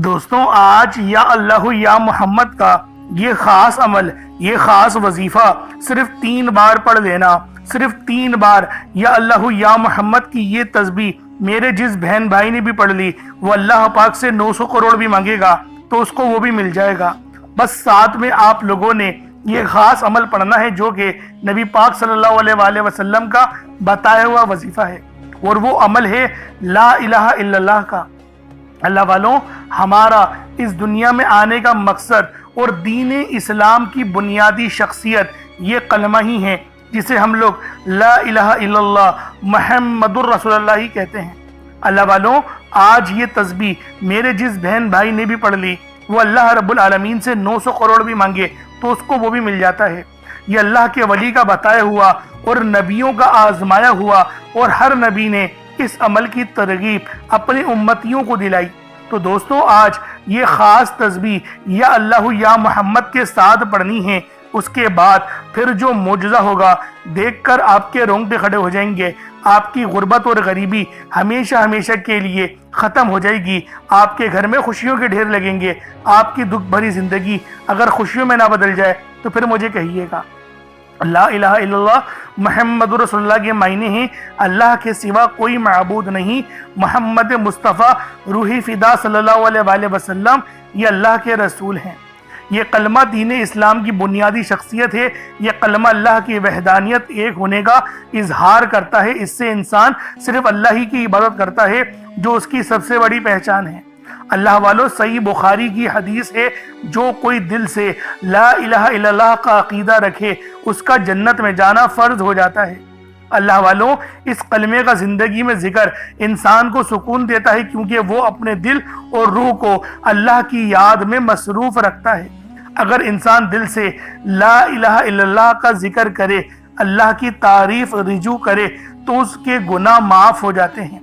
دوستوں آج یا اللہ یا محمد کا یہ خاص عمل، یہ خاص وظیفہ صرف 3 بار پڑھ لینا، صرف 3 بار یا اللہ یا محمد کی یہ تسبیح میرے جس بہن بھائی نے بھی پڑھ لی وہ اللہ پاک سے 900 کروڑ بھی مانگے گا تو اس کو وہ بھی مل جائے گا۔ بس ساتھ میں آپ لوگوں نے یہ خاص عمل پڑھنا ہے جو کہ نبی پاک صلی اللہ علیہ وآلہ وسلم کا بتایا ہوا وظیفہ ہے، اور وہ عمل ہے لا الہ الا اللہ کا۔ اللہ والوں، ہمارا اس دنیا میں آنے کا مقصد اور دین اسلام کی بنیادی شخصیت یہ کلمہ ہی ہے جسے ہم لوگ لا الہ الا اللہ محمد الرسول اللہ ہی کہتے ہیں۔ اللہ والوں، آج یہ تسبیح میرے جس بہن بھائی نے بھی پڑھ لی وہ اللہ رب العالمین سے 900 کروڑ بھی مانگے تو اس کو وہ بھی مل جاتا ہے۔ یہ اللہ کے ولی کا بتایا ہوا اور نبیوں کا آزمایا ہوا، اور ہر نبی نے اس عمل کی ترغیب اپنے امتیوں کو دلائی۔ تو دوستوں آج یہ خاص تسبیح یا اللہ یا محمد کے ساتھ پڑھنی ہے، اس کے بعد پھر جو معجزہ ہوگا دیکھ کر آپ کے رونگٹے کھڑے ہو جائیں گے۔ آپ کی غربت اور غریبی ہمیشہ ہمیشہ کے لیے ختم ہو جائے گی، آپ کے گھر میں خوشیوں کے ڈھیر لگیں گے۔ آپ کی دکھ بھری زندگی اگر خوشیوں میں نہ بدل جائے تو پھر مجھے کہیے گا۔ لا الہ الا اللہ محمد رسول اللہ کے معنی ہیں اللہ کے سوا کوئی معبود نہیں، محمد مصطفیٰ روحی فدا صلی اللہ علیہ وآلہ وسلم یہ اللہ کے رسول ہیں۔ یہ کلمہ دین اسلام کی بنیادی شخصیت ہے۔ یہ کلمہ اللہ کی وحدانیت ایک ہونے کا اظہار کرتا ہے۔ اس سے انسان صرف اللہ ہی کی عبادت کرتا ہے جو اس کی سب سے بڑی پہچان ہے۔ اللہ والوں، صحیح بخاری کی حدیث ہے، جو کوئی دل سے لا الہ الا اللہ کا عقیدہ رکھے اس کا جنت میں جانا فرض ہو جاتا ہے۔ اللہ والوں، اس کلمے کا زندگی میں ذکر انسان کو سکون دیتا ہے کیونکہ وہ اپنے دل اور روح کو اللہ کی یاد میں مصروف رکھتا ہے۔ اگر انسان دل سے لا الہ الا اللہ کا ذکر کرے، اللہ کی تعریف رجوع کرے تو اس کے گناہ معاف ہو جاتے ہیں،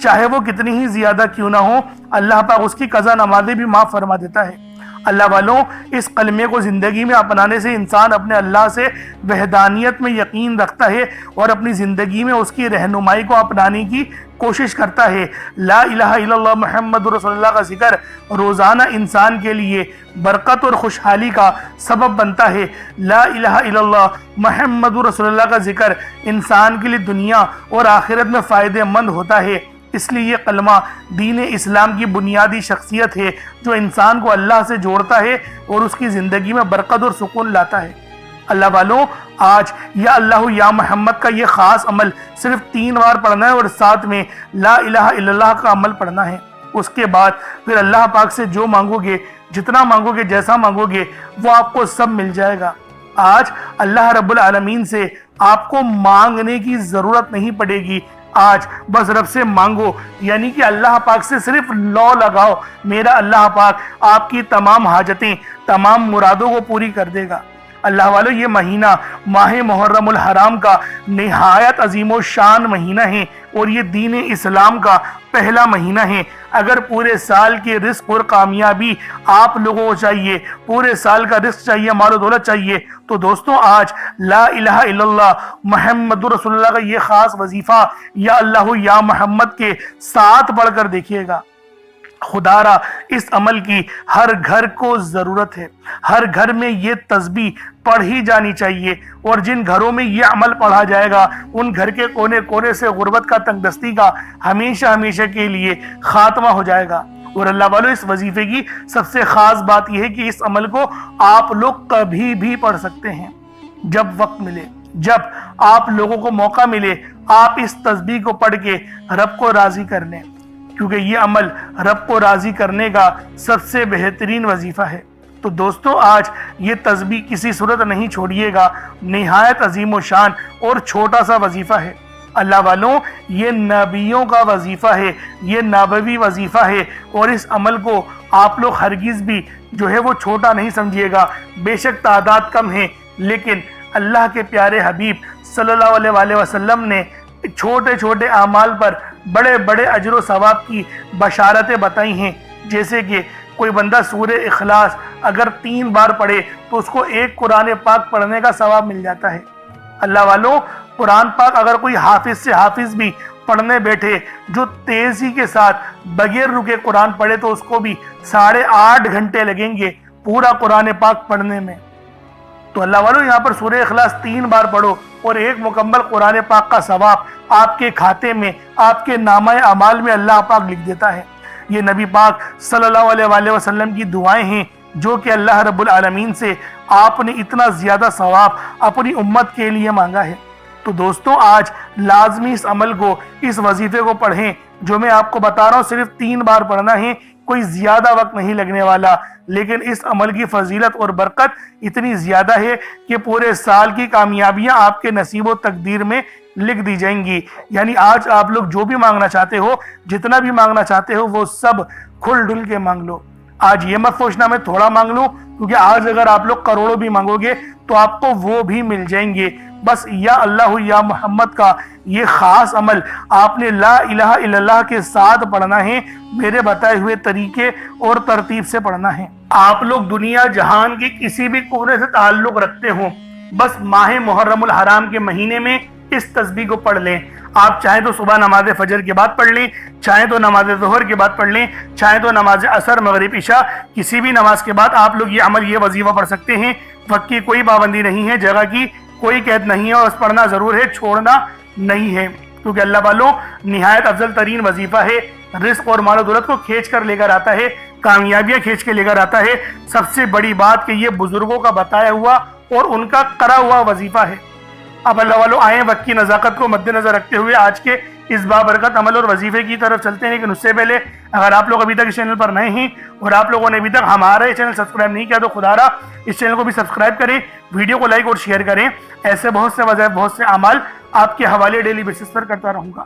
چاہے وہ کتنی ہی زیادہ کیوں نہ ہو۔ اللہ پاک اس کی قضا نمازیں بھی معاف فرما دیتا ہے۔ اللہ والوں، اس کلمے کو زندگی میں اپنانے سے انسان اپنے اللہ سے وحدانیت میں یقین رکھتا ہے اور اپنی زندگی میں اس کی رہنمائی کو اپنانے کی کوشش کرتا ہے۔ لا الہ الا اللہ محمد رسول اللہ کا ذکر روزانہ انسان کے لیے برکت اور خوشحالی کا سبب بنتا ہے۔ لا الہ الا اللہ محمد رسول اللہ کا ذکر انسان کے لیے دنیا اور آخرت میں فائدہ مند ہوتا ہے۔ اس لیے یہ کلمہ دین اسلام کی بنیادی شخصیت ہے جو انسان کو اللہ سے جوڑتا ہے اور اس کی زندگی میں برکت اور سکون لاتا ہے۔ اللہ والوں، آج یا اللہ یا محمد کا یہ خاص عمل صرف 3 بار پڑھنا ہے اور ساتھ میں لا الہ الا اللہ کا عمل پڑھنا ہے۔ اس کے بعد پھر اللہ پاک سے جو مانگو گے، جتنا مانگو گے، جیسا مانگو گے، وہ آپ کو سب مل جائے گا۔ آج اللہ رب العالمین سے آپ کو مانگنے کی ضرورت نہیں پڑے گی۔ آج بس رب سے مانگو، یعنی کہ اللہ پاک سے صرف لو لگاؤ، میرا اللہ پاک آپ کی تمام حاجتیں، تمام مرادوں کو پوری کر دے گا۔ اللہ والو، یہ مہینہ ماہ محرم الحرام کا نہایت عظیم و شان مہینہ ہے اور یہ دین اسلام کا پہلا مہینہ ہے۔ اگر پورے سال کی رزق اور کامیابی آپ لوگوں کو چاہیے، پورے سال کا رزق چاہیے، مال و دولت چاہیے، تو دوستوں آج لا الہ الا اللہ محمد رسول اللہ کا یہ خاص وظیفہ یا اللہ یا محمد کے ساتھ پڑھ کر دیکھیے گا۔ خدا را اس عمل کی ہر گھر کو ضرورت ہے، ہر گھر میں یہ تسبیح پڑھی جانی چاہیے، اور جن گھروں میں یہ عمل پڑھا جائے گا ان گھر کے کونے کونے سے غربت کا، تنگ دستی کا ہمیشہ ہمیشہ کے لیے خاتمہ ہو جائے گا۔ اور اللہ والو، اس وظیفے کی سب سے خاص بات یہ ہے کہ اس عمل کو آپ لوگ کبھی بھی پڑھ سکتے ہیں، جب وقت ملے، جب آپ لوگوں کو موقع ملے، آپ اس تسبیح کو پڑھ کے رب کو راضی کر لیں، کیونکہ یہ عمل رب کو راضی کرنے کا سب سے بہترین وظیفہ ہے۔ تو دوستوں آج یہ تسبیح کسی صورت نہیں چھوڑیے گا، نہایت عظیم و شان اور چھوٹا سا وظیفہ ہے۔ اللہ والوں، یہ نبیوں کا وظیفہ ہے، یہ نبوی وظیفہ ہے، اور اس عمل کو آپ لوگ ہرگز بھی جو ہے وہ چھوٹا نہیں سمجھیے گا۔ بے شک تعداد کم ہے، لیکن اللہ کے پیارے حبیب صلی اللہ علیہ وآلہ وسلم نے چھوٹے چھوٹے اعمال پر بڑے بڑے اجر و ثواب کی بشارتیں بتائی ہیں۔ جیسے کہ کوئی بندہ سورہ اخلاص اگر 3 بار پڑھے تو اس کو 1 قرآن پاک پڑھنے کا ثواب مل جاتا ہے۔ اللہ والوں، قرآن پاک اگر کوئی حافظ سے حافظ بھی پڑھنے بیٹھے جو تیزی کے ساتھ بغیر رکے قرآن پڑھے تو اس کو بھی 8.5 گھنٹے لگیں گے پورا قرآن پاک پڑھنے میں۔ تو اللہ والو یہاں پر سورہ اخلاص 3 بار پڑھو اور ایک مکمل قرآن پاک کا ثواب آپ کے کھاتے میں، آپ کے نامہ اعمال میں اللہ پاک لکھ دیتا ہے۔ یہ نبی پاک صلی اللہ علیہ وآلہ وسلم کی دعائیں ہیں جو کہ اللہ رب العالمین سے آپ نے اتنا زیادہ ثواب اپنی امت کے لیے مانگا ہے۔ تو دوستوں آج لازمی اس عمل کو، اس وظیفے کو پڑھیں جو میں آپ کو بتا رہا ہوں، صرف 3 بار پڑھنا ہے، کوئی زیادہ وقت نہیں لگنے والا، لیکن اس عمل کی فضیلت اور برکت اتنی زیادہ ہے کہ پورے سال کی کامیابیاں آپ کے نصیب و تقدیر میں لکھ دی جائیں گی۔ یعنی آج آپ لوگ جو بھی مانگنا چاہتے ہو، جتنا بھی مانگنا چاہتے ہو، وہ سب کھل ڈل کے مانگ لو۔ آج یہ مت سوچنا میں تھوڑا مانگ لوں، کیونکہ آج اگر آپ لوگ کروڑوں بھی مانگو گے تو آپ کو وہ بھی مل جائیں گے۔ بس یا اللہ یا محمد کا یہ خاص عمل آپ نے لا الہ الا اللہ کے ساتھ پڑھنا ہے، میرے بتائے ہوئے طریقے اور ترتیب سے پڑھنا ہے۔ آپ لوگ دنیا جہان کی کسی بھی کونے سے تعلق رکھتے ہوں، بس ماہ محرم الحرام کے مہینے میں اس تسبیح کو پڑھ لیں۔ آپ چاہیں تو صبح نماز فجر کے بعد پڑھ لیں، چاہیں تو نماز ظہر کے بعد پڑھ لیں، چاہیں تو نماز عصر مغرب عشاء کسی بھی نماز کے بعد آپ لوگ یہ عمل، یہ وظیفہ پڑھ سکتے ہیں۔ وقت کی کوئی پابندی نہیں ہے، جگہ کی کوئی قید نہیں ہے، اور اس پڑھنا ضرور ہے، چھوڑنا نہیں ہے، کیونکہ اللہ والوں نہایت افضل ترین وظیفہ ہے، رزق اور مال و دولت کو کھینچ کر لے کر آتا ہے، کامیابیاں کھینچ کے لے کر آتا ہے۔ سب سے بڑی بات کہ یہ بزرگوں کا بتایا ہوا اور ان کا کرا ہوا وظیفہ ہے۔ اب اللہ والوں آئیں وقت کی نزاکت کو مد نظر رکھتے ہوئے آج کے اس بابرکت عمل اور وظیفے کی طرف چلتے ہیں، لیکن اس سے پہلے اگر آپ لوگ ابھی تک اس چینل پر نئے ہیں اور آپ لوگوں نے ابھی تک ہمارا یہ چینل سبسکرائب نہیں کیا تو خدا را اس چینل کو بھی سبسکرائب کریں، ویڈیو کو لائک اور شیئر کریں۔ ایسے بہت سے وظائف، بہت سے اعمال آپ کے حوالے ڈیلی بیسس پر کرتا رہوں گا۔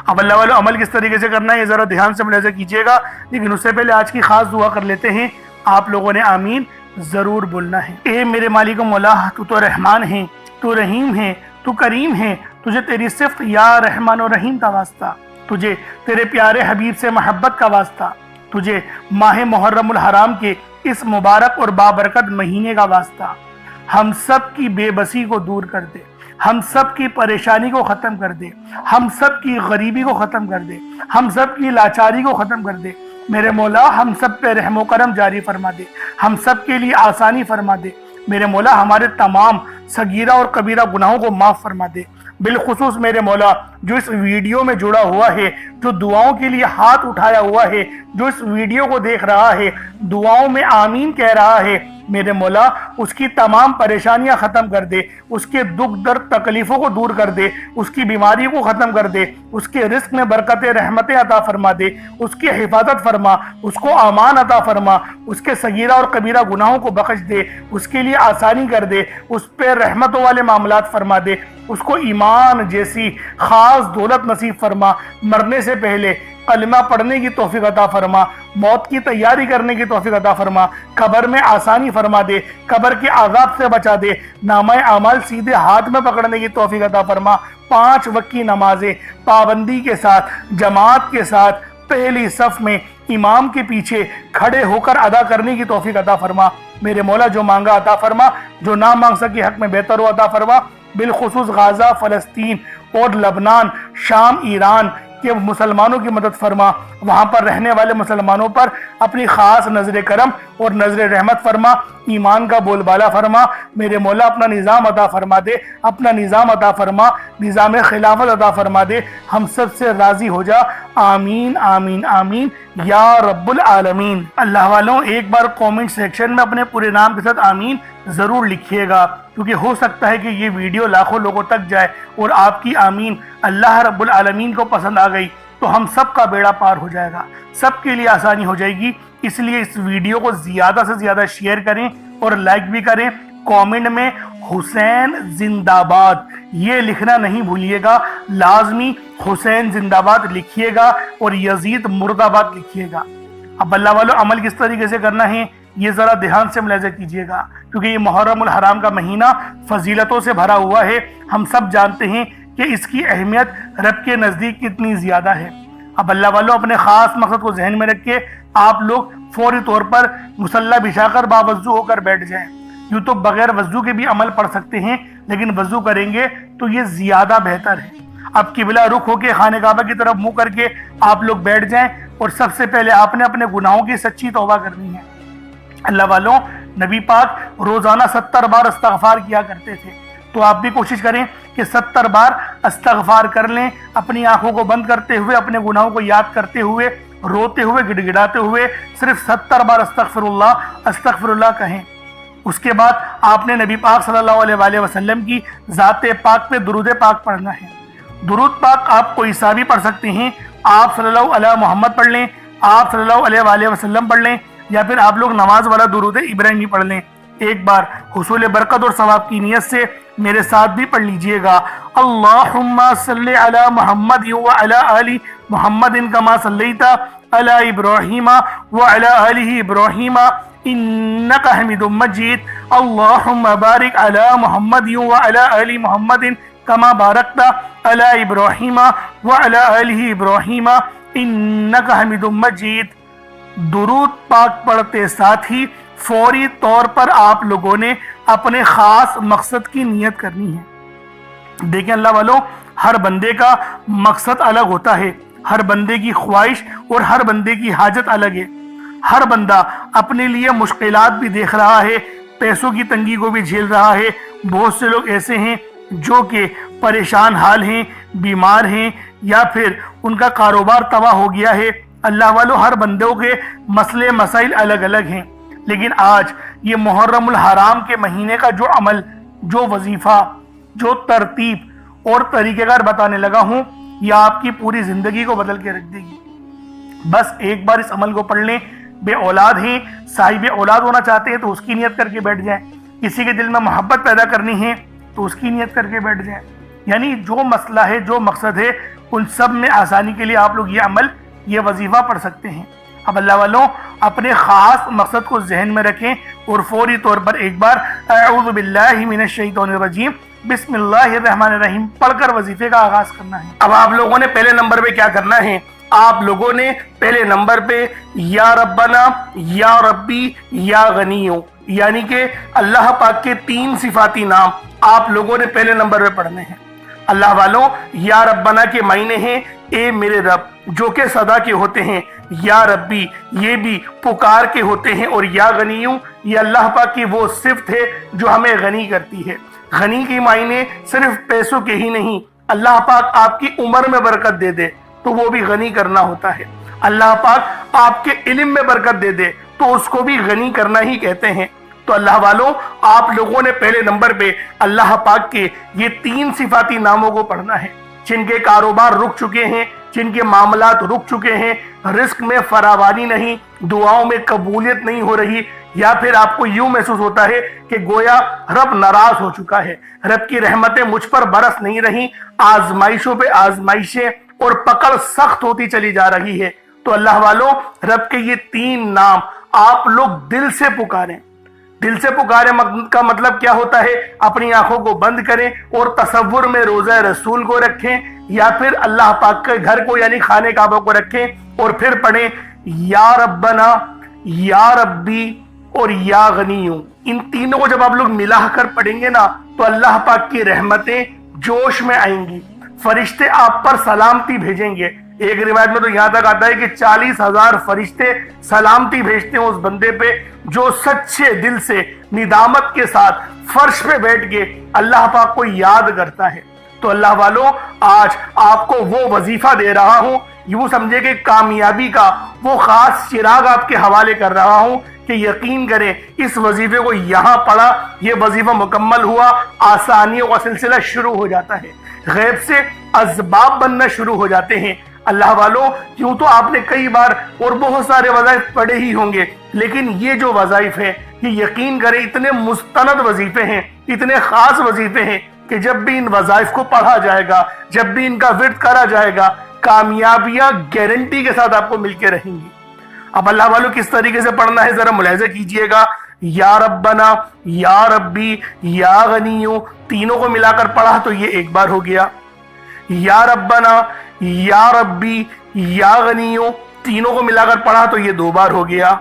اب اللہ والوں عمل کس طریقے سے کرنا ہے یہ ذرا دھیان سے ملاحظہ کیجیے گا، لیکن اس سے پہلے آج کی خاص دعا کر لیتے ہیں۔ آپ لوگوں نے آمین ضرور بولنا ہے۔ اے میرے مالک و مولا، تو رحمان ہے، تو رحیم ہے، تو کریم ہے، تجھے تیری صفت یا رحمان و رحیم کا واسطہ، تجھے تیرے پیارے حبیب سے محبت کا واسطہ، تجھے ماہ محرم الحرام کے اس مبارک اور بابرکت مہینے کا واسطہ۔ ہم سب کی بے بسی کو دور کر دے، ہم سب کی پریشانی کو ختم کر دے، ہم سب کی غریبی کو ختم کر دے، ہم سب کی لاچاری کو ختم کر دے۔ میرے مولا ہم سب پہ رحم و کرم جاری فرما دے، ہم سب کے لیے آسانی فرما دے۔ میرے مولا ہمارے تمام صغیرہ اور کبیرہ گناہوں کو معاف فرما دے۔ بالخصوص میرے مولا جو اس ویڈیو میں جڑا ہوا ہے، جو دعاؤں کے لیے ہاتھ اٹھایا ہوا ہے، جو اس ویڈیو کو دیکھ رہا ہے، دعاؤں میں آمین کہہ رہا ہے، میرے مولا اس کی تمام پریشانیاں ختم کر دے، اس کے دکھ درد تکلیفوں کو دور کر دے، اس کی بیماری کو ختم کر دے، اس کے رزق میں برکت رحمتیں عطا فرما دے، اس کی حفاظت فرما، اس کو امان عطا فرما، اس کے صغیرہ اور کبیرہ گناہوں کو بخش دے، اس کے لیے آسانی کر دے، اس پہ رحمتوں والے معاملات فرما دے، اس کو ایمان جیسی خاص دولت نصیب فرما، مرنے سے پہلے کلمہ پڑھنے کی توفیق عطا فرما، موت کی تیاری کرنے کی توفیق عطا فرما، قبر میں آسانی فرما دے، قبر کے عذاب سے بچا دے، نامہ اعمال سیدھے ہاتھ میں پکڑنے کی توفیق عطا فرما، 5 وقت کی نمازیں پابندی کے ساتھ، جماعت کے ساتھ، پہلی صف میں امام کے پیچھے کھڑے ہو کر ادا کرنے کی توفیق عطا فرما۔ میرے مولا جو مانگا عطا فرما، جو نہ مانگ سکے حق میں بہتر ہو عطا فرما۔ بالخصوص غزہ، فلسطین اور لبنان، شام، ایران کے مسلمانوں کی مدد فرما، وہاں پر رہنے والے مسلمانوں پر اپنی خاص نظر کرم اور نظر رحمت فرما، ایمان کا بول بالا فرما۔ میرے مولا اپنا نظام عطا فرما دے، اپنا نظام عطا فرما، نظام خلافت عطا فرما دے، ہم سب سے راضی ہو جا، آمین آمین آمین یا رب العالمین۔ اللہ والوں ایک بار کومنٹ سیکشن میں اپنے پورے نام کے ساتھ آمین ضرور لکھیے گا، کیونکہ ہو سکتا ہے کہ یہ ویڈیو لاکھوں لوگوں تک جائے اور آپ کی آمین اللہ رب العالمین کو پسند آ گئی تو ہم سب کا بیڑا پار ہو جائے گا، سب کے لیے آسانی ہو جائے گی۔ اس لیے اس ویڈیو کو زیادہ سے زیادہ شیئر کریں اور لائک بھی کریں۔ کومنٹ میں حسین زندہ باد یہ لکھنا نہیں بھولیے گا، لازمی حسین زندہ باد لکھیے گا اور یزید مرد آباد لکھیے گا۔ اب اللہ والوں عمل کس طریقے سے کرنا ہے یہ ذرا دھیان سے ملاحظہ کیجیے گا، کیونکہ یہ محرم الحرام کا مہینہ فضیلتوں سے بھرا ہوا ہے۔ ہم سب جانتے ہیں کہ اس کی اہمیت رب کے نزدیک کتنی زیادہ ہے۔ اب اللہ والوں اپنے خاص مقصد کو ذہن میں رکھ کے آپ لوگ فوری طور پر مصلی بچھا کر باوضو ہو کر بیٹھ جائیں۔ یوں تو بغیر وضو کے بھی عمل پڑھ سکتے ہیں، لیکن وضو کریں گے تو یہ زیادہ بہتر ہے۔ اب قبلہ رخ ہو کے خانہ کعبہ کی طرف منہ کر کے آپ لوگ بیٹھ جائیں اور سب سے پہلے آپ نے اپنے گناہوں کی سچی توبہ کرنی ہے۔ اللہ والوں، نبی پاک روزانہ 70 بار استغفار کیا کرتے تھے، تو آپ بھی کوشش کریں کہ 70 بار استغفار کر لیں، اپنی آنکھوں کو بند کرتے ہوئے، اپنے گناہوں کو یاد کرتے ہوئے، روتے ہوئے، گڑ گڑاتے ہوئے صرف 70 بار استغفر اللہ کہیں۔ اس کے بعد آپ نے نبی پاک صلی اللہ علیہ وآلہ وسلم کی ذات پاک پہ درود پاک پڑھنا ہے۔ درود پاک آپ کوئی سا بھی پڑھ سکتے ہیں، آپ صلی اللہ علیہ محمد پڑھ لیں، آپ صلی اللہ علیہ وآلہ وسلم پڑھ لیں، یا پھر آپ لوگ نماز والا درود ابراہیمی پڑھ لیں۔ ایک بار حصول برکت اور ثواب کی نیت سے میرے ساتھ بھی پڑھ لیجئے گا۔ اللہم صلی علی محمد وعلی آل محمد کما صلیت علی ابراہیم وعلی آل ابراہیم انک حمید مجید۔ اللہم بارک علی محمد وعلی آل محمد کما بارکت علی ابراہیم وعلی آل ابراہیم انک حمید مجید۔ درود پاک پڑھتے ساتھ ہی فوری طور پر آپ لوگوں نے اپنے خاص مقصد کی نیت کرنی ہے۔ دیکھیں اللہ والوں، ہر بندے کا مقصد الگ ہوتا ہے، ہر بندے کی خواہش اور ہر بندے کی حاجت الگ ہے۔ ہر بندہ اپنے لیے مشکلات بھی دیکھ رہا ہے، پیسوں کی تنگی کو بھی جھیل رہا ہے۔ بہت سے لوگ ایسے ہیں جو کہ پریشان حال ہیں، بیمار ہیں، یا پھر ان کا کاروبار تباہ ہو گیا ہے۔ اللہ والوں، ہر بندوں کے مسئلے مسائل الگ الگ ہیں، لیکن آج یہ محرم الحرام کے مہینے کا جو عمل، جو وظیفہ، جو ترتیب اور طریقہ کار بتانے لگا ہوں، یہ آپ کی پوری زندگی کو بدل کے رکھ دے گی۔ بس ایک بار اس عمل کو پڑھ لیں۔ بے اولاد ہیں، صاحب اولاد ہونا چاہتے ہیں تو اس کی نیت کر کے بیٹھ جائیں، کسی کے دل میں محبت پیدا کرنی ہے تو اس کی نیت کر کے بیٹھ جائیں، یعنی جو مسئلہ ہے، جو مقصد ہے، ان سب میں آسانی کے لیے آپ لوگ یہ عمل، یہ وظیفہ پڑھ سکتے ہیں۔ اب اللہ والوں، اپنے خاص مقصد کو ذہن میں رکھیں اور فوری طور پر ایک بار اعوذ باللہ من الشیطان الرجیم بسم اللہ الرحمن الرحیم پڑھ کر وظیفے کا آغاز کرنا ہے۔ اب آپ لوگوں نے پہلے نمبر پہ کیا کرنا ہے؟ آپ لوگوں نے پہلے نمبر پہ یا ربنا، یا ربی، یا غنیو، یعنی کہ اللہ پاک کے 3 صفاتی نام آپ لوگوں نے پہلے نمبر پہ پڑھنے ہیں۔ اللہ والوں، یا ربنا کے معنی ہیں اے میرے رب، جو کہ صدا کے ہوتے ہیں، یا ربی یہ بھی پکار کے ہوتے ہیں، اور یا غنیو یہ اللہ پاک کی وہ صفت ہے جو ہمیں غنی کرتی ہے۔ غنی کی معنی صرف پیسوں کے ہی نہیں، اللہ پاک آپ کی عمر میں برکت دے دے تو وہ بھی غنی کرنا ہوتا ہے۔ اللہ پاک آپ کے علم میں برکت دے دے تو اس کو بھی غنی کرنا ہی کہتے ہیں۔ تو اللہ والوں، آپ لوگوں نے پہلے نمبر پہ اللہ پاک کے یہ 3 صفاتی ناموں کو پڑھنا ہے۔ جن کے کاروبار رک چکے ہیں، جن کے معاملات رک چکے ہیں، رزق میں فراوانی نہیں، دعاؤں میں قبولیت نہیں ہو رہی، یا پھر آپ کو یوں محسوس ہوتا ہے کہ گویا رب ناراض ہو چکا ہے، رب کی رحمتیں مجھ پر برس نہیں رہی، آزمائشوں پہ آزمائشیں اور پکڑ سخت ہوتی چلی جا رہی ہے، تو اللہ والوں، رب کے یہ 3 نام آپ لوگ دل سے پکاریں۔ دل سے پکارے کا مطلب کیا ہوتا ہے؟ اپنی آنکھوں کو بند کریں اور تصور میں روضہ رسول کو رکھیں، یا پھر اللہ پاک کے گھر کو یعنی خانہ کعبہ کو رکھیں، اور پھر پڑھیں یا ربنا، یا ربی اور یا غنیو۔ ان تینوں کو جب آپ لوگ ملا کر پڑھیں گے نا تو اللہ پاک کی رحمتیں جوش میں آئیں گی، فرشتے آپ پر سلامتی بھیجیں گے۔ ایک روایت میں تو یہاں تک آتا ہے کہ 40,000 فرشتے سلامتی بھیجتے ہیں اس بندے پہ جو سچے دل سے ندامت کے ساتھ فرش پہ بیٹھ کے اللہ پاک کو یاد کرتا ہے۔ تو اللہ والوں، آج آپ کو وہ وظیفہ دے رہا ہوں، یوں سمجھے کہ کامیابی کا وہ خاص چراغ آپ کے حوالے کر رہا ہوں کہ یقین کریں اس وظیفے کو یہاں پڑھا، یہ وظیفہ مکمل ہوا، آسانیوں کا سلسلہ شروع ہو جاتا ہے، غیب سے اسباب بننا شروع ہو جاتے ہیں۔ اللہ والوں، یوں تو آپ نے کئی بار اور بہت سارے وظائف پڑھے ہی ہوں گے، لیکن یہ جو وظائف ہیں یہ یقین کریں اتنے مستند وظیفے ہیں، اتنے خاص وظیفے ہیں کہ جب بھی ان وظائف کو پڑھا جائے گا، جب بھی ان کا ورد کرا جائے گا، کامیابیاں گارنٹی کے ساتھ آپ کو مل کے رہیں گی۔ اب اللہ والوں کس طریقے سے پڑھنا ہے ذرا ملاحظہ کیجئے گا۔ یا ربنا، یا ربی، یا غنیو، تینوں کو ملا کر پڑھا تو یہ ایک بار ہو گیا۔ یا ربنا، یا ربی، یا غنیو، تینوں کو ملا کر پڑھا تو یہ 2 بار ہو گیا۔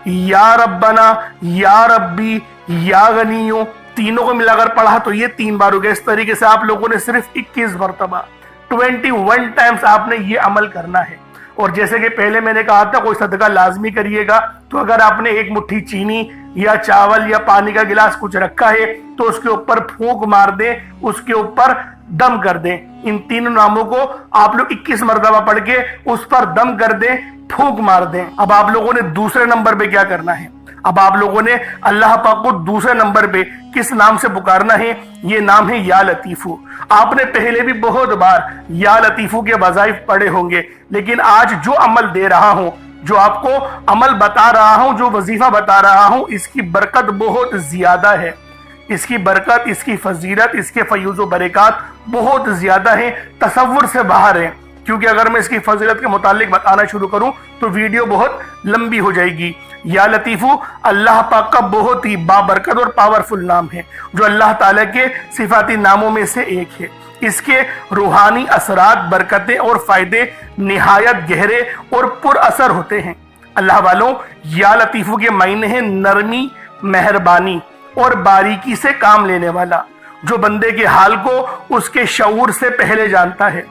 یا ربنا، یا ربی، یا غنیو، تینوں کو ملا کر پڑھا تو یہ 3 بار ہو گیا۔ اس طریقے سے آپ لوگوں نے صرف 21 مرتبہ 21 ٹائمز آپ نے یہ عمل کرنا ہے۔ اور جیسے کہ پہلے میں نے کہا تھا کوئی صدقہ لازمی کریے گا، تو اگر آپ نے ایک مٹھی چینی یا چاول یا پانی کا گلاس کچھ رکھا ہے تو اس کے اوپر پھونک مار دیں، اس کے اوپر دم کر دیں۔ ان تینوں ناموں کو آپ لوگ 21 مرتبہ پڑھ کے اس پر دم کر دیں، پھونک مار دیں۔ اب آپ لوگوں نے دوسرے نمبر پہ کیا کرنا ہے؟ اب آپ لوگوں نے اللہ پاک کو دوسرے نمبر پہ کس نام سے پکارنا ہے؟ یہ نام ہے یا لطیفو۔ آپ نے پہلے بھی بہت بار یا لطیفو کے وظائف پڑھے ہوں گے، لیکن آج جو عمل دے رہا ہوں، جو آپ کو عمل بتا رہا ہوں، جو وظیفہ بتا رہا ہوں، اس کی برکت بہت زیادہ ہے۔ اس کی برکت، اس کی فضیلت، اس کے فیوز و برکات بہت زیادہ ہیں، تصور سے باہر ہیں۔ کیونکہ اگر میں اس کی فضیلت کے متعلق بتانا شروع کروں تو ویڈیو بہت لمبی ہو جائے گی۔ یا لطیفو اللہ پاک کا بہت ہی بابرکت اور پاورفل نام ہے، جو اللہ تعالیٰ کے صفاتی ناموں میں سے ایک ہے۔ اس کے روحانی اثرات، برکتیں اور فائدے نہایت گہرے اور پر اثر ہوتے ہیں۔ اللہ والوں، یا لطیفو کے معنی ہیں نرمی، مہربانی اور باریکی سے کام لینے والا، جو بندے کے حال کو اس کے شعور سے پہلے جانتا ہے،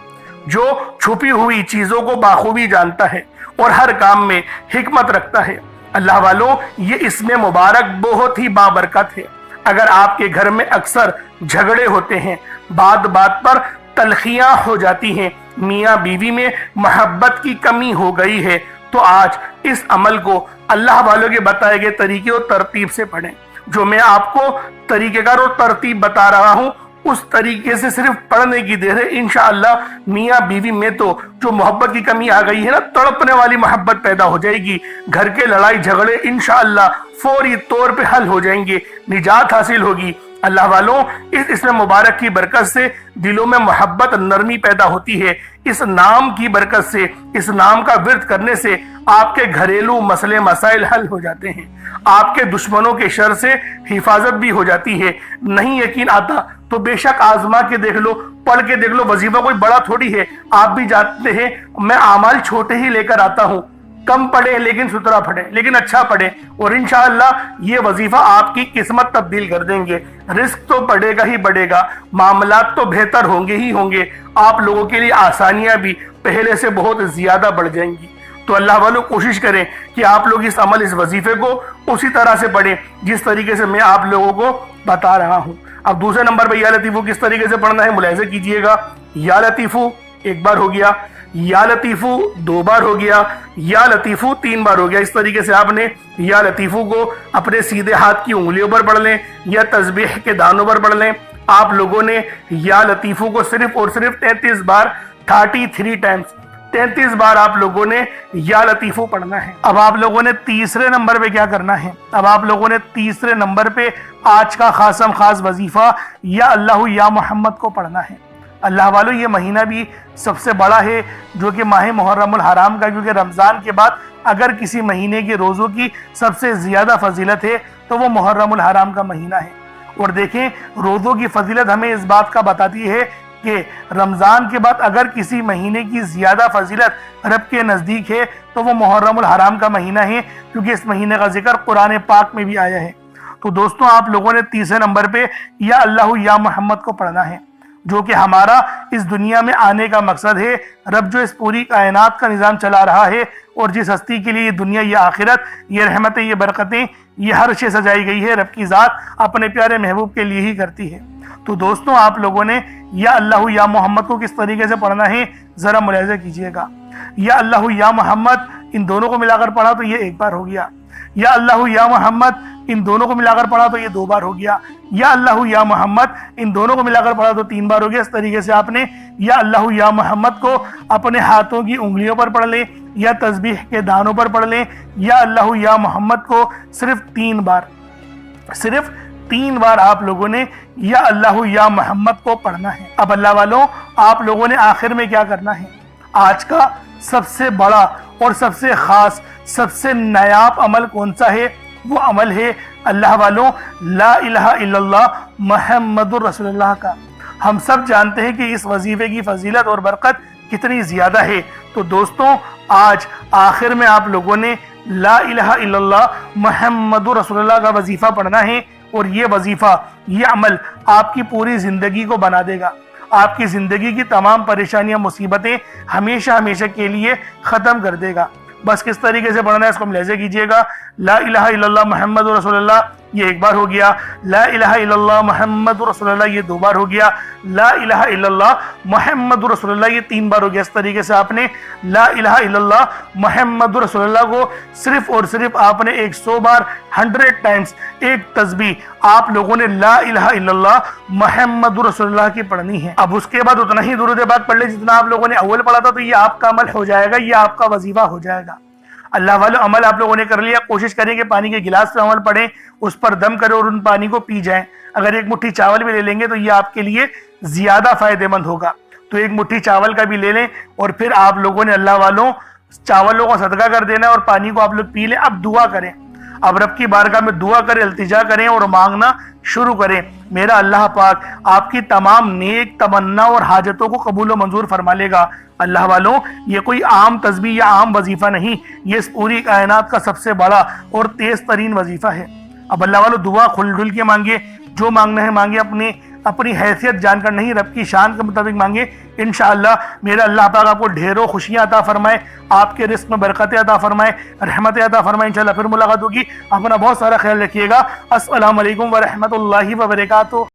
جو چھپی ہوئی چیزوں کو بخوبی جانتا ہے اور ہر کام میں حکمت رکھتا ہے۔ اللہ والوں، یہ اسم مبارک بہت ہی بابرکت ہے۔ اگر آپ کے گھر میں اکثر جھگڑے ہوتے ہیں، بات بات پر تلخیاں ہو جاتی ہیں، میاں بیوی میں محبت کی کمی ہو گئی ہے، تو آج اس عمل کو اللہ والوں کے بتائے گئے طریقے اور ترتیب سے پڑھیں۔ جو میں آپ کو طریقہ کار اور ترتیب بتا رہا ہوں، اس طریقے سے صرف پڑھنے کی دیر ہے۔ انشاءاللہ میاں بیوی میں تو جو محبت کی کمی آ گئی ہے نا، تڑپنے والی محبت پیدا ہو جائے گی، گھر کے لڑائی جھگڑے انشاءاللہ فوری طور پہ حل ہو جائیں گے، نجات حاصل ہوگی۔ اللہ والوں، اس اسم مبارک کی برکت سے دلوں میں محبت، نرمی پیدا ہوتی ہے۔ اس نام کی برکت سے، اس نام کا ورد کرنے سے آپ کے گھریلو مسئلے مسائل حل ہو جاتے ہیں، آپ کے دشمنوں کے شر سے حفاظت بھی ہو جاتی ہے۔ نہیں یقین آتا تو بے شک آزما کے دیکھ لو، پڑھ کے دیکھ لو، وظیفہ کوئی بڑا تھوڑی ہے۔ آپ بھی جانتے ہیں میں اعمال چھوٹے ہی لے کر آتا ہوں، کم پڑھیں لیکن ستھرا پڑھیں، لیکن اچھا پڑھیں، اور انشاءاللہ یہ وظیفہ آپ کی قسمت تبدیل کر دیں گے۔ رزق تو بڑھے گا ہی بڑھے گا، معاملات تو بہتر ہوں گے ہی ہوں گے، آپ لوگوں کے لیے آسانیاں بھی پہلے سے بہت زیادہ بڑھ جائیں گی۔ تو اللہ والوں، کوشش کریں کہ آپ لوگ اس عمل، اس وظیفے کو اسی طرح سے پڑھیں جس طریقے سے میں آپ لوگوں کو بتا رہا ہوں۔ اب دوسرے نمبر پہ یا لطیفو کس طریقے سے پڑھنا ہے ملاحظہ کیجئے گا۔ یا لطیفو ایک بار ہو گیا، یا لطیفو دو بار ہو گیا، یا لطیفو تین بار ہو گیا۔ اس طریقے سے آپ نے یا لطیفو کو اپنے سیدھے ہاتھ کی انگلیوں پر پڑھ لیں یا تسبیح کے دانوں پر پڑھ لیں۔ آپ لوگوں نے یا لطیفو کو صرف اور صرف 33 بار، 33 ٹائمز، 33 بار آپ لوگوں نے یا لطیفو پڑھنا ہے۔ اب آپ لوگوں نے تیسرے نمبر پہ کیا کرنا ہے؟ اب آپ لوگوں نے تیسرے نمبر پہ آج کا خاصم خاص وظیفہ یا اللہ یا محمد کو پڑھنا ہے۔ اللہ والوں، یہ مہینہ بھی سب سے بڑا ہے، جو کہ ماہ محرم الحرام کا، کیونکہ رمضان کے بعد اگر کسی مہینے کے روزوں کی سب سے زیادہ فضیلت ہے تو وہ محرم الحرام کا مہینہ ہے۔ اور دیکھیں، روزوں کی فضیلت ہمیں اس بات کا بتاتی ہے کہ رمضان کے بعد اگر کسی مہینے کی زیادہ فضیلت رب کے نزدیک ہے تو وہ محرم الحرام کا مہینہ ہے، کیونکہ اس مہینے کا ذکر قرآن پاک میں بھی آیا ہے۔ تو دوستوں، آپ لوگوں نے تیسرے نمبر پہ یا اللہ یا محمد کو پڑھنا ہے، جو کہ ہمارا اس دنیا میں آنے کا مقصد ہے۔ رب جو اس پوری کائنات کا نظام چلا رہا ہے، اور جس ہستی کے لیے یہ دنیا، یہ آخرت، یہ رحمتیں، یہ برکتیں، یہ ہر شے سجائی گئی ہے، رب کی ذات اپنے پیارے محبوب کے لیے ہی کرتی ہے۔ تو دوستوں، آپ لوگوں نے یا اللہ یا محمد کو کس طریقے سے پڑھنا ہے ذرا ملاحظہ کیجئے گا۔ یا اللہ یا محمد ان دونوں کو ملا کر پڑھا تو یہ ایک بار ہو گیا، یا اللہ یا محمد ان دونوں کو ملا کر پڑھا تو یہ دو بار ہو گیا، یا اللہ یا محمد ان دونوں کو ملا کر پڑھا تو تین بار ہو گیا۔ اس طریقے سے آپ نے یا اللہ یا محمد کو اپنے ہاتھوں کی انگلیوں پر پڑھ لیں یا تسبیح کے دانوں پر پڑھ لیں، یا اللہ یا محمد کو صرف 3 بار، صرف 3 بار آپ لوگوں نے یا اللہ یا محمد کو پڑھنا ہے۔ اب اللہ والوں، آپ لوگوں نے آخر میں کیا کرنا ہے؟ آج کا سب سے بڑا اور سب سے خاص، سب سے نایاب عمل کون سا ہے؟ وہ عمل ہے اللہ والوں لا الہ الا اللہ محمد الرسول اللہ کا۔ ہم سب جانتے ہیں کہ اس وظیفے کی فضیلت اور برکت کتنی زیادہ ہے۔ تو دوستوں، آج آخر میں آپ لوگوں نے لا الہ الا اللہ محمد رسول اللہ کا وظیفہ پڑھنا ہے، اور یہ وظیفہ، یہ عمل آپ کی پوری زندگی کو بنا دے گا، آپ کی زندگی کی تمام پریشانیاں مصیبتیں ہمیشہ ہمیشہ کے لیے ختم کر دے گا۔ بس کس طریقے سے پڑھنا ہے اس کو ملاحظہ کیجئے گا۔ لا الہ الا اللہ محمد رسول اللہ یہ ایک بار ہو گیا، لا الہ الا اللہ محمد رسول اللہ یہ 2 بار ہو گیا، لا الہ الا اللہ محمد رسول اللہ یہ 3 بار ہو گیا۔ اس طریقے سے آپ نے لا الہ الا اللہ محمد رسول اللہ کو صرف اور صرف آپ نے 100 بار 100 ٹائمز ایک تسبیح آپ لوگوں نے لا الہ الا اللہ محمد رسول اللہ کی پڑھنی ہے۔ اب اس کے بعد اتنا ہی درود پاک پڑھ لے جتنا آپ لوگوں نے اول پڑھا تھا، تو یہ آپ کا عمل ہو جائے گا، یہ آپ کا وظیفہ ہو جائے گا۔ اللہ والو عمل آپ لوگوں نے کر لیا، کوشش کریں کہ پانی کے گلاس پہ عمل پڑھیں، اس پر دم کریں اور ان پانی کو پی جائیں۔ اگر ایک مٹھی چاول بھی لے لیں گے تو یہ آپ کے لیے زیادہ فائدہ مند ہوگا، تو ایک مٹھی چاول کا بھی لے لیں اور پھر آپ لوگوں نے اللہ والوں چاولوں کا صدقہ کر دینا ہے اور پانی کو آپ لوگ پی لیں۔ اب دعا کریں، اب رب کی بارگاہ میں دعا کریں، التجا کریں اور مانگنا شروع کریں۔ میرا اللہ پاک آپ کی تمام نیک تمنا اور حاجتوں کو قبول و منظور فرما لے گا۔ اللہ والوں یہ کوئی عام تسبیح یا عام وظیفہ نہیں، یہ اس پوری کائنات کا سب سے بڑا اور تیز ترین وظیفہ ہے۔ اب اللہ والوں دعا کھل ڈھل کے مانگے، جو مانگنا ہے مانگے، اپنی حیثیت جان کر نہیں، رب کی شان کے مطابق مانگے۔ انشاءاللہ میرا اللہ پاک آپ کو ڈھیروں خوشیاں عطا فرمائے، آپ کے رزق میں برکتیں عطا فرمائے، رحمتیں عطا فرمائے۔ انشاءاللہ پھر ملاقات ہوگی، اپنا بہت سارا خیال رکھیے گا۔ السلام علیکم ورحمۃ اللہ وبرکاتہ۔